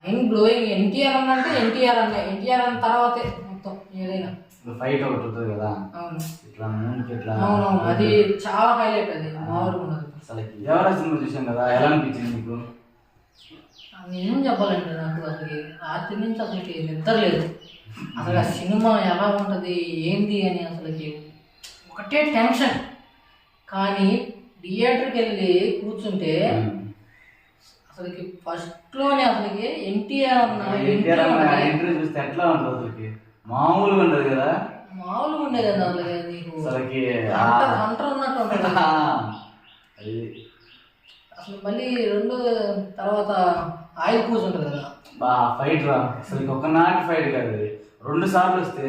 Mind blowing. NTR అంటే ఎన్టీఆర్ అన్న తర్వాతే మొత్తం ఏదైనా ఫైట్ ఒకటి ఉంటుంది కదా. అవును, ఇట్లా మూడుకి ఇట్లా. అవునవును, అది చాలా హైలైట్. అది మామూలుగా ఉండదు అసలు. ఎవరైనా సినిమా చూసాం కదా, ఎలా అనిపించింది మీకు? ఏం చెప్పాలండి, నాకు అసలు రాత్రి నుంచి అసలుకి నిద్ర లేదు. అసలు ఆ సినిమా ఎలా ఉంటుంది ఏంది అని అసలుకి ఒకటే టెన్షన్. కానీ థియేటర్కి వెళ్ళి కూర్చుంటే అసలుకి ఫస్ట్లోనే అసలుకి ఎన్టీఆర్ ఎంట్రీ చూస్తే ఎట్లా ఉంటుంది అసలుకి? మామూలుగా ఉండదు కదా, మామూలుగా ఉండేది కదా. అసలు నీకు అసలుకి హంటర్ ఉన్నట్టు ఉంటుంది. అసలు మళ్ళీ రెండు తర్వాత ఆయిల్ పూజ ఉంటుంది కదా, ఫైట్ రా అసలు. ఒకనాటి ఫైట్ కాదు అది, 2 సార్లు వస్తే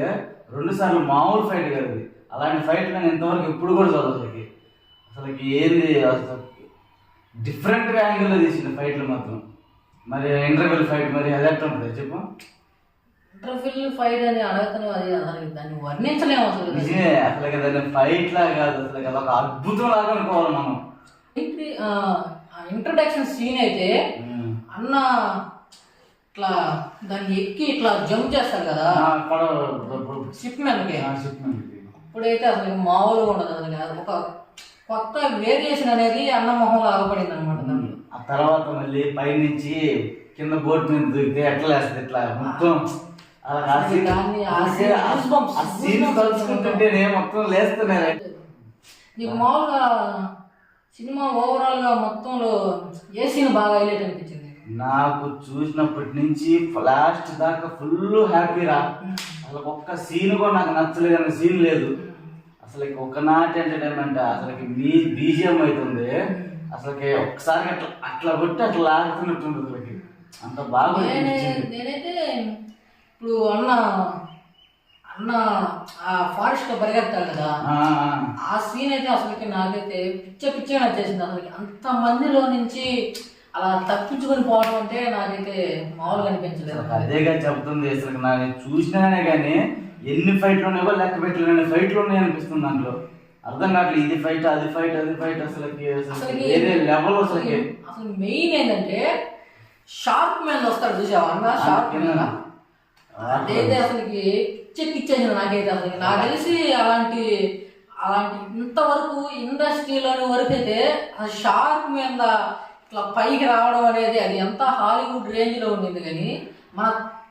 2 సార్లు మామూలు ఫైట్ కాదు అది. అలాంటి ఫైట్ నేను ఇంతవరకు ఎప్పుడు కూడా చదవదు అసలుకి. అసలుకి ఏంది అసలు డిఫరెంట్గా యాంగిల్లో తీసింది ఫైట్లు మాత్రం. మరి ఇంటర్వెల్ ఫైట్ మరి అది ఎట్లా ఉంటుంది చెప్పు? ఇంటర్వెల్ ఫైట్ అని అడగతాను, అది అసలు దాన్ని వర్ణించలేము అసలు. నిజమే, అసలు దాన్ని ఫైట్ లా కాదు, అసలు కదా ఒక అద్భుతం లాగా అనుకోవాలి మనం. ఇంట్రడక్షన్ సీన్ అయితే అన్న ఇట్లా దాన్ని ఎక్కి ఇట్లా జంప్ చేస్తాడు కదా షిప్ మీదకి. ఇప్పుడైతే అసలు మామూలుగా ఉండదు. అసలు ఒక కొత్త వేరియేషన్ అనేది అన్న మొహంలో ఆగపడింది అనమాట దాంట్లో. ఆ తర్వాత మళ్ళీ పై నుంచి కింద బోట్ మీద దూకితే ఎట్లా వేస్తుంది ఇట్లా మొత్తం తలుచుకుంటుంటే మొత్తం లేస్తున్నాయి. నీకు మామూలుగా సినిమా ఓవరాల్ గా మొత్తంలో ఏ సీన్ బాగా హైలైట్ అనిపించింది? నాకు చూసినప్పటి నుంచి లాస్ట్ దాకా ఫుల్ హ్యాపీ రా. అసలు ఒక్క సీన్ కూడా నాకు నచ్చలేదు అనే సీన్ లేదు. అసలు ఒకనాటి ఎంటర్టైన్మెంట్. అసలుకి బీజిఎం అవుతుంది అసలుకి. ఒక్కసారి అట్లా అట్లా కొట్టి అట్లా లాగుతున్నట్టుంది అసలుకి. అంత బాగా నేనైతే ఇప్పుడు అన్న ఆ ఫారెస్ట్ లో పరిగెత్తాడు కదా, ఆ సీన్ అయితే అసలుకి నాకైతే పిచ్చగా నచ్చేసింది. అసలుకి అంత మందిలో నుంచి అలా తప్పించుకొని పోవడం అంటే నాకైతే మామూలుగా అనిపించలేదు. అదేగా చెప్తుంది. అసలు నాకు చూసినానే కానీ ఎన్ని ఫైట్లు ఉన్నాయో లెక్క పెట్టలేని ఫైట్లు ఉన్నాయి అనిపిస్తుంది దాంట్లో. అర్థం కావట్లేదు, ఇది ఫైట్ అది ఫైట్ అది ఫైట్. అసలుకి వేరే లెవెల్. అసలు మెయిన్ ఏంటంటే షార్ప్ మ్యాన్ వస్తాడు చూసావా అన్న, షార్ప్ మ్యాన్ అదైతే అసలుకి చెక్కిచ్చేసింది నాకైతే. అసలు నాకు తెలిసి అలాంటి ఇంతవరకు ఇండస్ట్రీలోని వరకు అయితే ఆ షార్ప్ మీద ఇట్లా పైకి రావడం అనేది అది ఎంత హాలీవుడ్ రేంజ్ లో ఉండింది. కానీ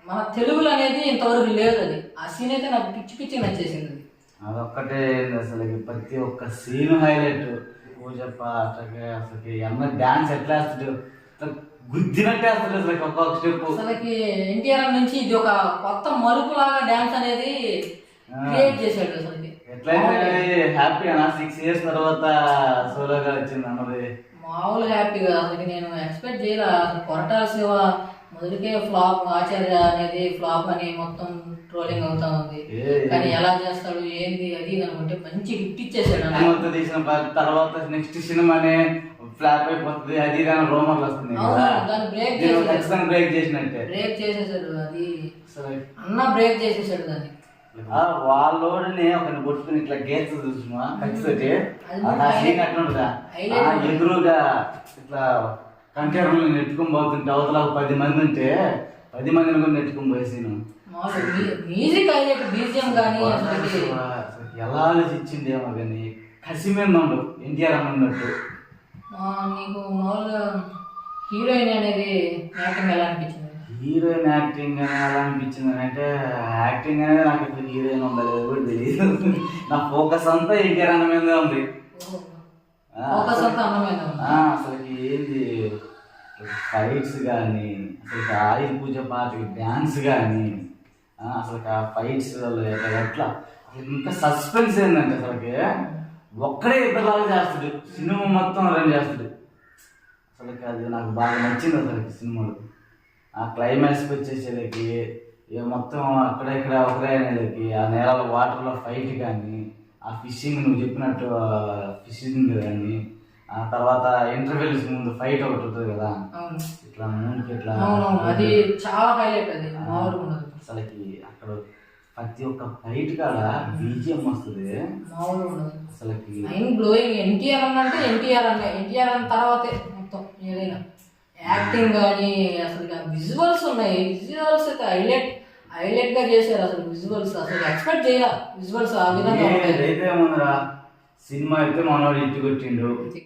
మన తెలుగులో అనేది ఇంతవరకు లేదు. అది ఆ సీన్ అయితే నాకు పిచ్చి నచ్చేసింది. అదొక్కటే అసలు ప్రతి ఒక్క సీన్ హైలైట్. పూజప్ప అట్లాగే అసలుకి అన్న డాన్స్ ఎట్లా వేస్తాడు, గుద్దినట్టే అసలు ఒక్కొక్క స్టెప్. అసలుకి ఎన్టీఆర్ నుంచి ఇది ఒక కొత్త మలుపు లాగా డాన్స్ అనేది క్రియేట్ చేశాడు. అసలుకి ఎట్లయితే హ్యాపీ అన్న 6 years తర్వాత సోలోగా వచ్చింది అన్నది. మామూలు హ్యాపీగా అసలు నేను ఎక్స్పెక్ట్ చేయలే. కొరటాల శివ మొదటికే ఫ్లాప్, ఆచార్య అనేది ఫ్లాప్ అని మొత్తం ట్రోలింగ్ అవుతా ఉంది. కానీ ఎలా చేస్తాడు ఏంది అది అనుకుంటే మంచి హిట్ ఇచ్చేసాడు. తీసిన తర్వాత నెక్స్ట్ సినిమానే ఫ్లాప్ అయిపోతుంది అది దాని రోమర్లు వస్తున్నాయి. బ్రేక్ చేసినట్టే బ్రేక్ చేసేసాడు. అది అన్న బ్రేక్ చేసేసాడు దాన్ని. వాళ్ళోడిని ఒకరిని కొట్టుకుని ఇట్లా గేర్స్ చూసినా ఖచ్చితంగా అట్లుంటుందా ఎదురుగా ఇట్లా కంటైనర్లు నెట్టుకుని పోతుంటే అవతల 10 మంది ఉంటే 10 మందిని కూడా నెట్టుకుని పోయేసాను. మ్యూజిక్ హైలైట్, బీజిఎం కానీ ఎలా ఆలోచించింది ఏమో కానీ కసి మీద ఉండు ఎన్టీఆర్ అన్నట్టు. నీకు మామూలుగా హీరోయిన్ అనేది యాక్టింగ్ ఎలా అనిపించింది? హీరోయిన్ యాక్టింగ్ అని ఎలా అనిపించింది అంటే యాక్టింగ్ అనేది నాకు ఇప్పుడు హీరోయిన్ ఉండలేదు కూడా తెలియదు. నా ఫోకస్ అంతా ఎన్టీఆర్ అన్న మీదే ఉంది. అసలు ఏంది ఫైట్స్ కానీ అసలు ఆయుధ పూజ పాటకి డ్యాన్స్ కానీ అసలు ఆ ఫైట్స్ ఎట్లా అసలు ఇంకా సస్పెన్స్ ఏంటంటే అసలుకి ఒక్కడే ఇద్దరులాగా చేస్తాడు, సినిమా మొత్తం రన్ చేస్తాడు. అసలుకి అది నాకు బాగా నచ్చింది అసలుకి సినిమాలో. ఆ క్లైమాక్స్కి వచ్చేసేలకి మొత్తం అక్కడ ఇక్కడ ఒకరే అనేలకి ఆ నేరాల వాటర్లో ఫైట్ కానీ ఆ ఫిషింగ్ నువ్వు చెప్పినట్టు ఫిషింగ్ కానీ ఆ తర్వాత ఇంటర్వెల్స్ ముందు ఫైట్ ఒకటి ఉంటుంది కదా ఇట్లా మూడుకి ఇట్లా, అది చాలా హైలైట్. అది అసలుకి అక్కడ ప్రతి ఒక్క ఫైట్ కాడ బీజిఎం వస్తుంది అసలుకి. Mind blowing. ఎన్టీఆర్ అంటే ఎన్టీఆర్ అన్న తర్వాతే మొత్తం ఏదైనా యాక్టింగ్ కానీ అసలు విజువల్స్ ఉన్నాయి, విజువల్స్ హైలైట్ గా చేశారు. అసలు విజువల్స్ అసలు ఎక్స్పెక్ట్ చేయాలి, విజువల్స్ ఆ విధంగా ఉంటాయి. ఏదైతే ఏమన్నారా సినిమా అయితే మనోడు ఇంటికి వచ్చిండు.